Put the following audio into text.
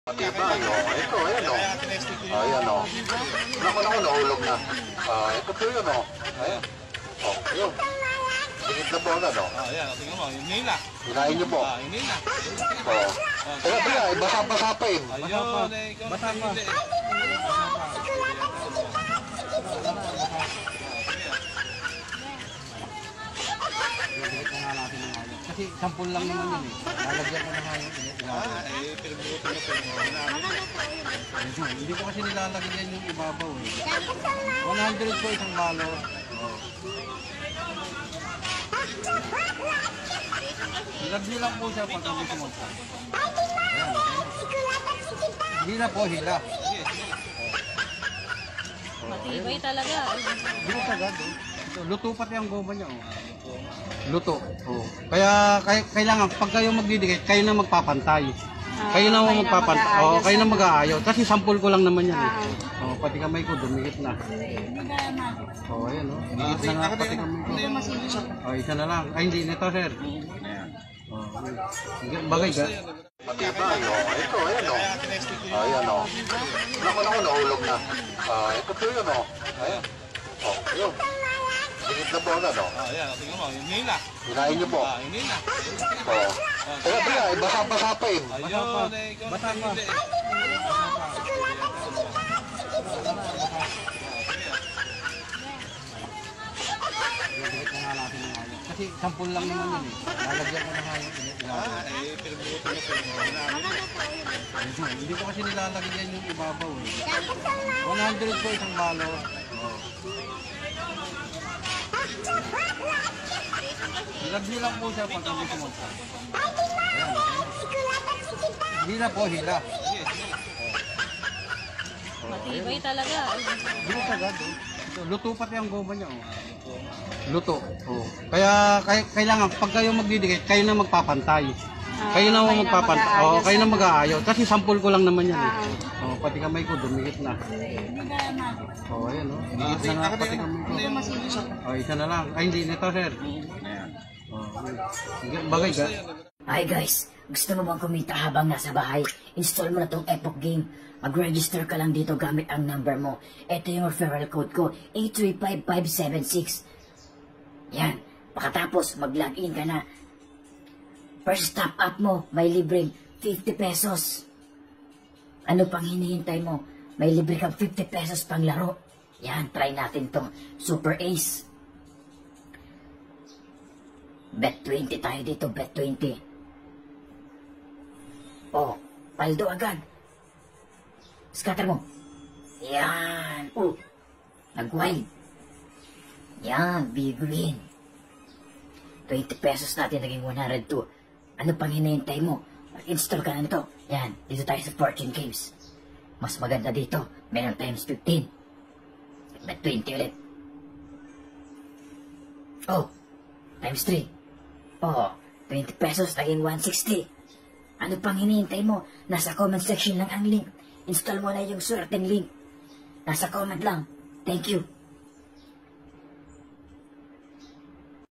Diba, no? Ito, ayan, no? Ayan, no? Naman ako, nahulog na. Ito po yun, no? Ayan. Ayun. Tingit na po agad, no? Ayan, tingnan mo, hinayin na. Hinayin niyo po. Hinayin na. Kaya, basa-basa pa yun. Ayun, basa pa. Kasi sampul lang naman yun eh. Lalagyan ko na nga yun. Hindi ko kasi nilalagyan yung ibabaw eh. 100 po isang balot. Ilagyan lang po siya pag kami sumunta. Hindi na po hila. Matibay talaga. Luto agad oh. Luto pati ang goma niya oh. Luto. Oh. Kaya kailangan pag kayo magdidikit, kayo na magpapantay. Kayo na magpapantay. Oh, kayo na mag-aayaw kasi sampol ko lang naman yan eh. Oh, pati kamay ko dumikit na. Oh, ayan oh. Dumikit na nga pati kamay ko. Oh, isa na lang. Ay hindi nito sir. Oh. Bagay ka. Diba, no? Ito, ayan, no? Ayan, no? Naman ako, nahulog na. Ito po yun, no? Ayan. Ayun. Tingit na po agad, no? Ayan, tingnan mo, hinayin na. Hinayin niyo po. Hinayin na. Kaya, basa-basa pa yun. Ayun, basa pa. Kasi sampul lang naman yun eh. Lalagyan ko na nga yun. Hindi ko kasi nilalagyan yung ibabaw eh. 100 po isang balot. Ilagyan lang po siya pag kami sumunta. Hindi na po hila. Matibay talaga. Luto agad oh. Luto pati ang goma niya oh. Luto. Oh. Kaya kailangan pag kayo magdidikit, kayo na magpapantay. Kayo na magpapantay. Oh, kayo na mag-aayaw kasi sampol ko lang naman yan eh. Oh, pati kamay ko dumikit na. Oh, ayan oh. Dumikit na nga pati kamay ko. Oh, isa na lang. Ay hindi nito sir. Oh, bagay ka. Hi guys, gusto mo bang kumita habang nasa bahay? Install mo na tong Epoch Game. Mag-register ka lang dito gamit ang number mo. Ito yung referral code ko, 835576. Yan, pagkatapos mag-login ka na. First top up mo, may libreng 50 pesos. Ano pang hinihintay mo? May libre kang 50 pesos pang laro. Yan, try natin tong Super Ace. Bet 20 tayo dito, bet 20. Oh, paldo agad. Scatter mo. Yan. Oh, nag-wild. Yan, big green. 20 pesos natin, naging 102. Ano pang hinihintay mo? Mag-install ka na nito. Yan, dito tayo sa Fortune Games. Mas maganda dito, meron times 15. Bet 20 ulit. Oh, times 3. Oh, 20 pesos, naging 160. Ano pang hinihintay mo? Nasa comment section lang ang link. Install mo na yung swerteng link. Nasa comment lang. Thank you.